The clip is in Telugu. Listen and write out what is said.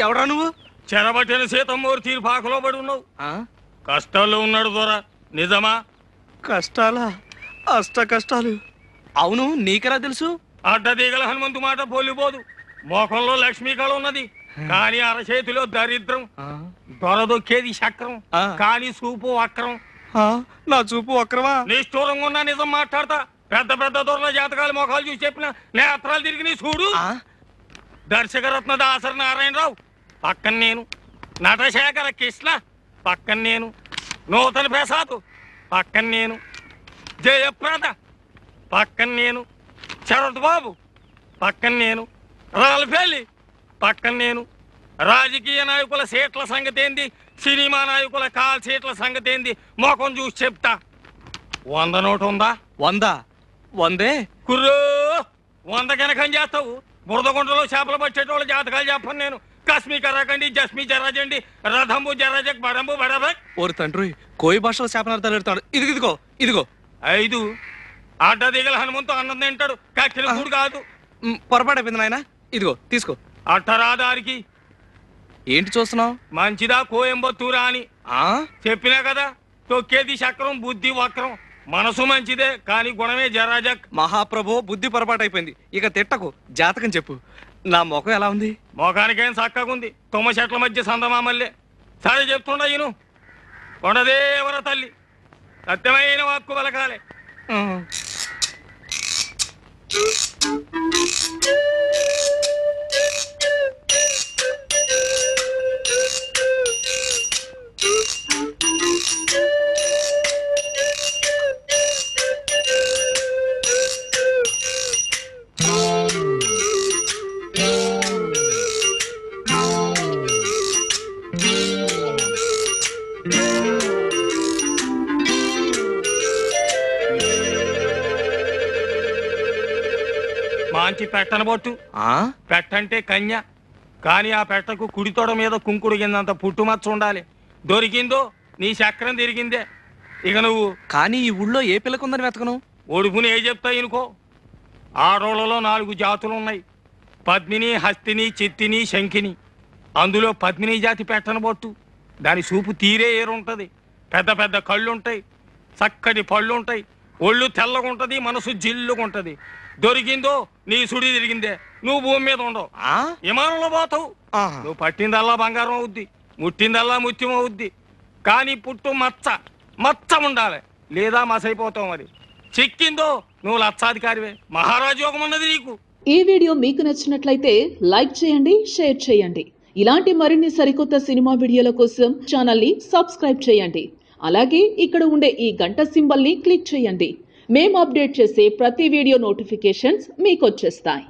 ఎవడా నువ్వు? చెరబట్టిన సీతమ్మూరు తీర్పాకలో పడి ఉన్నావు. కష్టాల్లో ఉన్నాడు దొరా, నిజమా? కష్టాలా? అష్ట కష్టాలు. అవును, నీకెలా తెలుసు? అడ్డదీగల హనుమంతు మాట పోలిపోదు. మోకంలో లక్ష్మీ కళ ఉన్నది, కానీ అరచేతిలో దరిద్రం. దొరదొక్కేది చక్రం, కానీ చూపు వక్రం. నా చూపు వక్రమా? నిష్ఠూరంగా ఉన్నా నిజం మాట్లాడతా. పెద్ద పెద్ద దొరల జాతకాలు మొఖాలు చూసి చెప్పిన నేత్రాలు తిరిగి నీ చూడు. దర్శకరత్న దాసరి నారాయణరావు పక్కన నేను, నటశేఖర కృష్ణ పక్కన నేను, నూతన ప్రసాద్ పక్కన నేను, జయప్రద పక్కన నేను, శరత్ బాబు పక్కన నేను, రాల్ఫెల్లి పక్కన నేను. రాజకీయ నాయకుల సీట్ల సంగతి ఏంది, సినిమా నాయకుల కాల్ సీట్ల సంగతి ఏంది మొఖం చూసి చెప్తా. 100 నోటు ఉందా? 100? 100 కుర్రో 100 కనకం చేస్తావు. బురదగుంటలో చేపలు పట్టేటోళ్ళ జాతకాలు చెప్పను నేను. కశ్మీ కరాకండి, జస్మీ జరాజండి, రథంబు జరాజక్, బడంబు బడబక్. ఓరి తండ్రి, కోయి భాషలో శాపనార్థాలు ఎడతాడు. ఇదిగో ఇదిగో 5 అడ్డదిగల హనుమంతు అన్నం తింటాడు, కక్కిన కూడు కాదు. పొరపాటైపోయింది నాయన. ఇదిగో తీసుకో. అట్టరాదారికి ఏంటి చూస్తున్నావు? మంచిదా కోయంబత్తూరా అని చెప్పినా కదా. తొక్కేది చక్రం, బుద్ధి వక్రం. మనసు మంచిదే, కానీ గుణమే జరాజక్. మహాప్రభు, బుద్ధి పొరపాటైపోయింది. ఇక తిట్టకు, జాతకం చెప్పు. నా ముఖం ఎలా ఉంది? ముఖానికేం చక్కగుంది, తుమ్మ చెట్ల మధ్య సందమామల్లే. సరే చెప్తుండ ఈను. కొండదేవర తల్లి సత్యమైన వాక్కు పలకాలే. మంచి పెట్టన బొట్టు. పెట్టంటే కన్య, కానీ ఆ పెట్టకు కుడితోడ మీద కుంకుడు కిందంత పుట్టుమచ్చ ఉండాలి. దొరికిందో నీ చక్రం తిరిగిందే. ఇక నువ్వు కానీ ఈ ఊళ్ళో ఏ పిల్లకుందని వెతకను? ఒడుపుని ఏ చెప్తా ఇనుకో. ఆడోళ్లలో 4 జాతులు ఉన్నాయి, పద్మిని, హస్తిని, చిత్తిని, శంఖిని. అందులో పద్మిని జాతి పెట్టన బొట్టు. దాని చూపు తీరే ఏరుంటది. పెద్ద పెద్ద కళ్ళుంటాయి, చక్కటి పళ్ళుంటాయి, ఒళ్ళు తెల్లగుంటది, మనసు జిల్లుగుంటది. దొరికిందో నీ సుడి తిరిగిందే. నువ్వు భూమి మీద ఉండవు, విమానంలో పోతావు. నువ్వు పట్టిందల్లా బంగారం అవుద్ది, ముట్టిందల్లా ముత్యం అవుద్ది. కానీ పుట్టు మచ్చ ఉండాలి, లేదా మసైపోతావు. మరి చిక్కిందో నువ్వు లక్షాధికారివే. మహారాజు యోగం ఉన్నది నీకు. ఈ వీడియో మీకు నచ్చినట్లయితే లైక్ చేయండి, షేర్ చేయండి. ఇలాంటి మరిన్ని సరికొత్త సినిమా వీడియోల కోసం ఛానల్ ని సబ్స్క్రైబ్ చేయండి. అలాగే ఇక్కడ ఉండే ఈ గంట సింబల్ ని క్లిక్ చేయండి. మేము అప్డేట్ చేసే ప్రతి వీడియో నోటిఫికేషన్స్ మీకు వచ్చేస్తాయి.